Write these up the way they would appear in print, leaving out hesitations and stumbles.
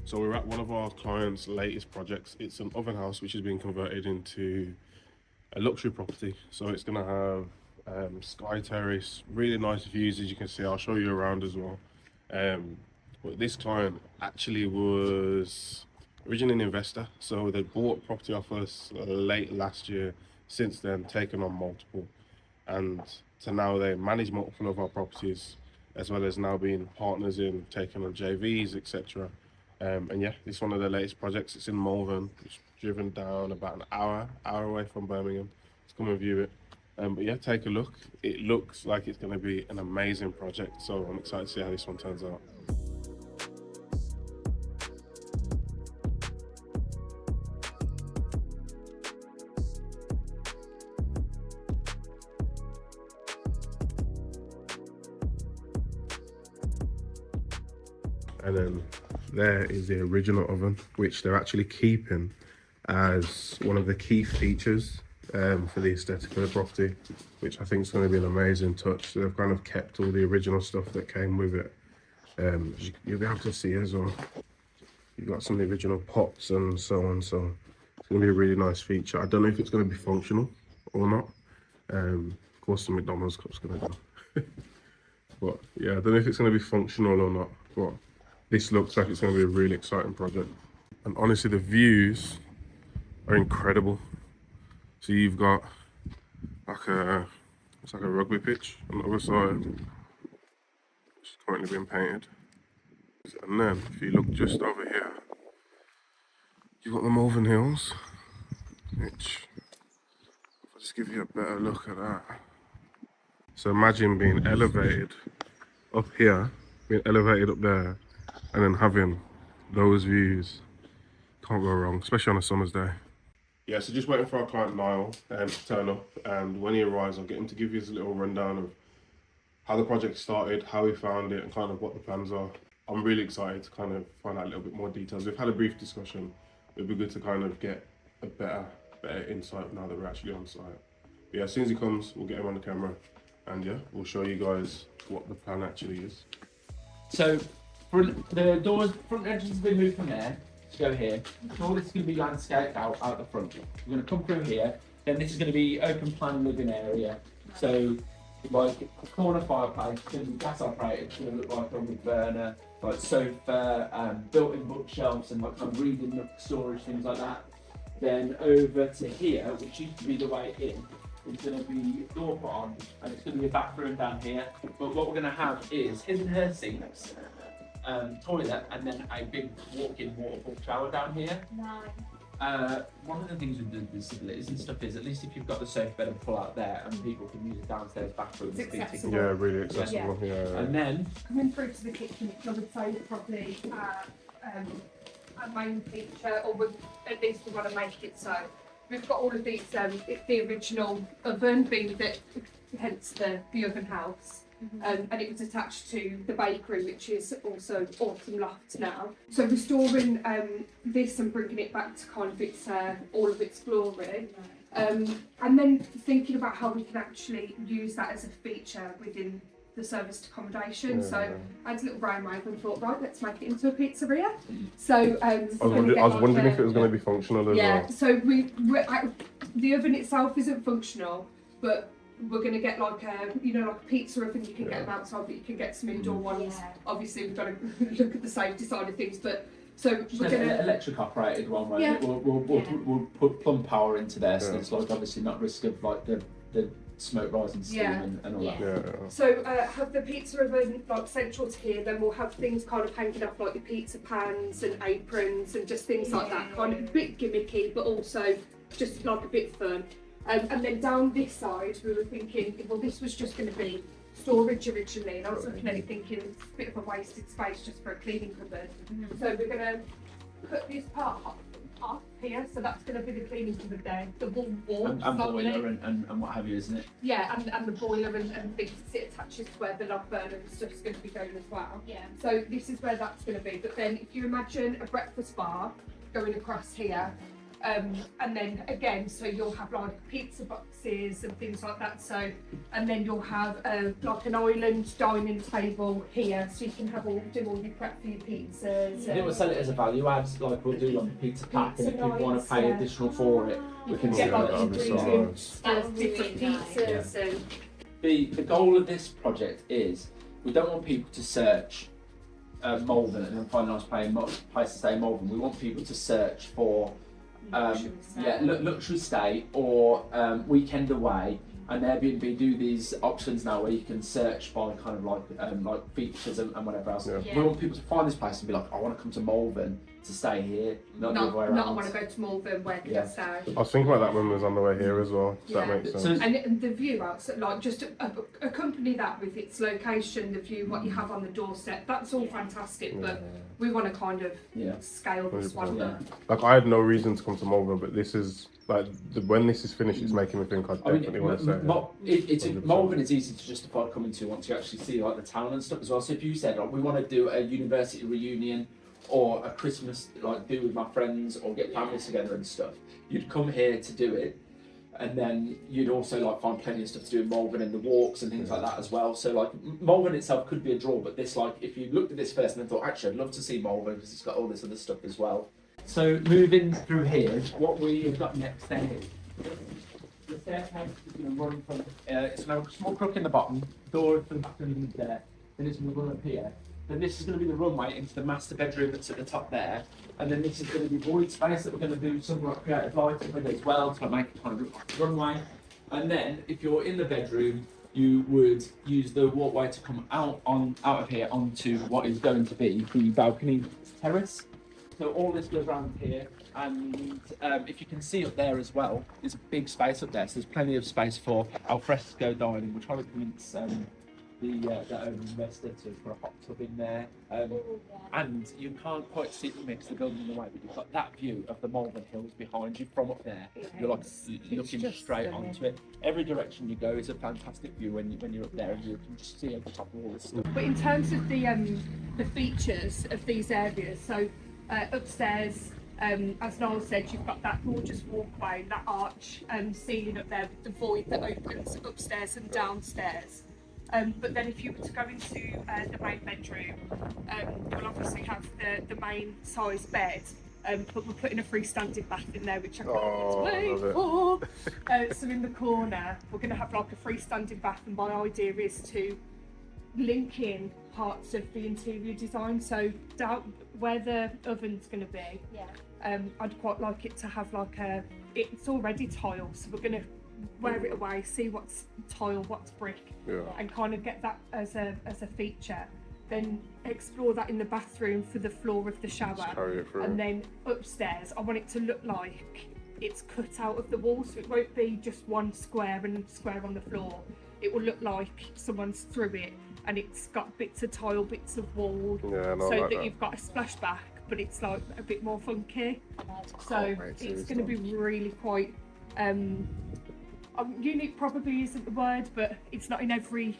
So we're at one of our clients' latest projects. It's an oven house which is being converted into a luxury property. So it's going to have sky terrace, really nice views as you can see. I'll show you around as well. But this client actually was originally an investor. So they bought property off us late last year. Since then, taken on multiple. And to now they manage multiple of our properties, as well as now being partners in taking on JVs, etc. And yeah, it's one of the latest projects. It's in Malvern. It's driven down about an hour away from Birmingham. Let's come and view it. But yeah, take a look. It looks like it's going to be an amazing project. So I'm excited to see how this one turns out. And then there is the original oven, which they're actually keeping as one of the key features for the aesthetic of the property, which I think is going to be an amazing touch. So they've kind of kept all the original stuff that came with it. You'll be able to see as well. You've got some of the original pots and so on. So it's going to be a really nice feature. I don't know if it's going to be functional or not. Of course, the McDonald's cup's going to go. But yeah, I don't know if it's going to be functional or not. But this looks like it's going to be a really exciting project. And honestly, the views are incredible. So you've got it's like a rugby pitch on the other side, which is currently being painted. And then if you look just over here, you've got the Malvern Hills, which, I'll just give you a better look at that. So imagine being elevated up here, being elevated up there, and then having those views. Can't go wrong, especially on a summer's day. Yeah, so just waiting for our client Niall to turn up, and when he arrives, I'll get him to give you a little rundown of how the project started, how he found it, and kind of what the plans are. I'm really excited to kind of find out a little bit more details. We've had a brief discussion. It'd be good to kind of get a better insight now that we're actually on site. But yeah, as soon as he comes, we'll get him on the camera, and yeah, we'll show you guys what the plan actually is. So, the doors, front entrance has been moved from there to go here. All this is going to be landscaped out the front. We're going to come through here. Then this is going to be open plan living area. So, like a corner fireplace, going to be gas operated. It's going to look like a wood burner, like sofa, built-in bookshelves, and like kind of reading nook storage, things like that. Then over to here, which used to be the way in, is going to be door put on, and it's going to be a bathroom down here. But what we're going to have is his and her sinks, toilet, and then a big walk-in waterfall shower down here. Nice. One of the things with the disabilities and stuff is, at least if you've got the sofa bed and pull out there, and people can use the downstairs bathroom. It's accessible. Yeah, really accessible. Yeah. And then Coming through to the kitchen, I would say probably a main feature, or at least we want to make it so. We've got all of these, the original oven being that, hence the oven house. And it was attached to the bakery, which is also Autumn Loft now. So restoring this and bringing it back to kind of its all of its glory, and then thinking about how we can actually use that as a feature within the serviced accommodation. So I had a little brainwave and thought, right, let's make it into a pizzeria. So I was wondering if it was going to be functional as well. So the oven itself isn't functional, but we're going to get like a pizza oven. You can get them outside, but you can get some indoor ones. Yeah. Obviously, we've got to look at the safety side of things, but so we're going an to. electric operated one, right? Yeah. We'll put plumb power into there, so it's like obviously not risk of like the smoke rising steam and all that. Yeah. So have the pizza oven like central to here, then we'll have things kind of hanging up like your pizza pans and aprons and just things like that, kind of a bit gimmicky, but also just like a bit fun. And then down this side, we were thinking, well, this was just going to be storage originally, and I was looking at it thinking it's a bit of a wasted space just for a cleaning cupboard. So we're going to put this part up here, so that's going to be the cleaning cupboard there. The wall And boiler and what have you, isn't it? Yeah, and the boiler and things it attaches to where the log burner and stuff's going to be going as well. Yeah. So this is where that's going to be. But then if you imagine a breakfast bar going across here, And then again, so you'll have like pizza boxes and things like that. So, and then you'll have like an island dining table here, so you can have do all your prep for your pizzas. I think we'll sell it as a value add, like we'll do like a pizza pack, and if people want to pay additional for it, we can get do like that. that'd be so ingredients nice. of different pizzas and The goal of this project is we don't want people to search Malvern and then find a nice place to stay in Malvern. We want people to search for luxury stay or weekend away, and Airbnb do these options now where you can search by kind of like features and whatever else. Yeah. We want people to find this place and be like, I want to come to Malvern to stay here, not the other way around. not I want to go to Malvern, where can I stay? I was thinking about that when we was on the way here as well. Does that Yeah. make sense? So- And the view outside, like just accompany that with its location, the view, what you have on the doorstep. That's all fantastic, but we want to kind of Yeah. scale this one 100%. up. Like I had no reason to come to Malvern, but this is like when this is finished, it's making me think I I mean, definitely want to stay. it's 100%. Malvern is easy to justify coming to once you actually see like the town and stuff as well. So if you said, like, we want to do a university reunion or a Christmas like do with my friends or get families together and stuff, you'd come here to do it, and then you'd also like find plenty of stuff to do in Malvern and the walks and things like that as well. So like Malvern itself could be a draw, but this, like, if you looked at this first and then thought, actually I'd love to see Malvern because it's got all this other stuff as well. So moving through here, what we've got next then is the staircase is going to run from, it's going to have a small crook in the bottom, door for the bathroom is there, then it's going to run up here. Then this is going to be the runway into the master bedroom that's at the top there, and then this is going to be void space that we're going to do some like creative lighting with as well to make it kind of look like a runway. And then if you're in the bedroom, you would use the walkway to come out of here onto what is going to be the balcony terrace. So all this goes around here, and if you can see up there as well, there's a big space up there. So there's plenty of space for al fresco dining. We're trying to convince the owner investor to put a hot tub in there. And you can't quite see it from here because the building's in the way, but you've got that view of the Malvern Hills behind you from up there. You're like looking just straight stunning. onto it. Every direction you go is a fantastic view when you're up there, and you can just see over top of all this stuff. But in terms of the features of these areas, so upstairs, as Noel said, you've got that gorgeous walkway, that arch ceiling up there with the void that opens upstairs and downstairs. But then if you were to go into the main bedroom, you'll obviously have the main size bed, but we're putting a freestanding bath in there, which I can't wait for. So in the corner, we're going to have like a freestanding bath, and my idea is to link in parts of the interior design. So down where the oven's going to be, I'd quite like it to have like it's already tile, so we're going to wear it away, see what's tile, what's brick, and kind of get that as a feature. Then explore that in the bathroom for the floor of the shower, Carry it through. and then upstairs I want it to look like it's cut out of the wall, so it won't be just one square and square on the floor. It will look like someone's through it and it's got bits of tile, bits of wall, Yeah, no, so like that you've got a splashback, but it's like a bit more funky. So wait till it's it's going to be really quite unique. Probably isn't the word, but it's not in every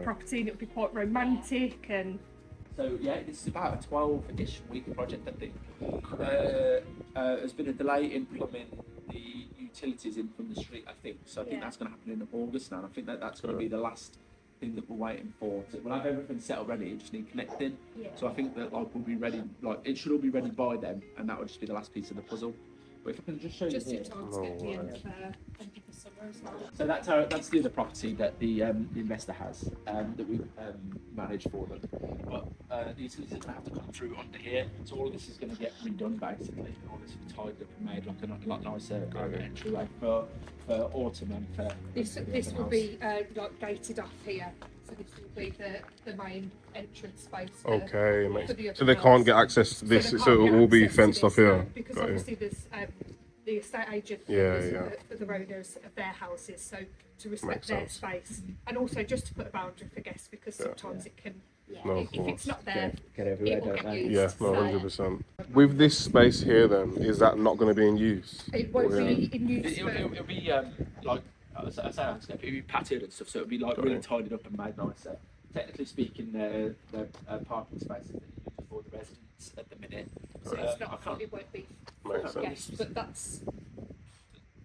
property, and it'll be quite romantic. And So yeah, this is about a 12-ish week project, I think. There's been a delay in plumbing the utilities in from the street, I think. So I think that's going to happen in August now. And I think that's going to be the last thing that we're waiting for. So we'll have everything set up ready. You just need connecting. So I think that like we'll be ready. Like it should all be ready by then, and that would just be the last piece of the puzzle. But if I can just show just you in here. time to get the end of the summer as well. So that's the other property that the investor has that we manage for them. But the utilities are going to have to come through under here. So all of this is going to get redone basically. All this will be tied up and made like a lot nicer entryway for autumn and for. This will be like gated off here. So this will be the main entrance space. Okay, for the other so they house. can't get access to this, they so can't it get will all be access to fenced this off here. now, because Got you. obviously there's the estate agent for the owners of their houses, so to respect Makes their sense. space, and also just to put a boundary for guests, because sometimes it can, No, of if it's course. not there, Get everywhere, it will don't get they? used. Yeah, no, So 100%. With this space here, then, is that not going to be in use? it won't Or, be in use. It'll be like I say, it'll be patioed and stuff, so it'll be like really tidied up and made nicer. Technically speaking, the parking spaces that you use for the residents at the minute. So it's I not, can't. it won't be Makes sense. Yes, but that's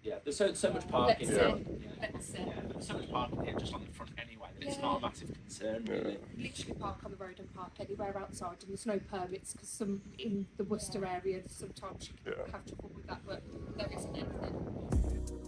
Yeah, there's so much parking. let's Yeah. see. Let's see. Yeah, there's so much parking here just on the front anyway that it's Yeah. not a massive concern really. Literally park on the road and park anywhere outside, and there's no permits because some in the Worcester area sometimes you can Yeah. have trouble with that, but there isn't anything.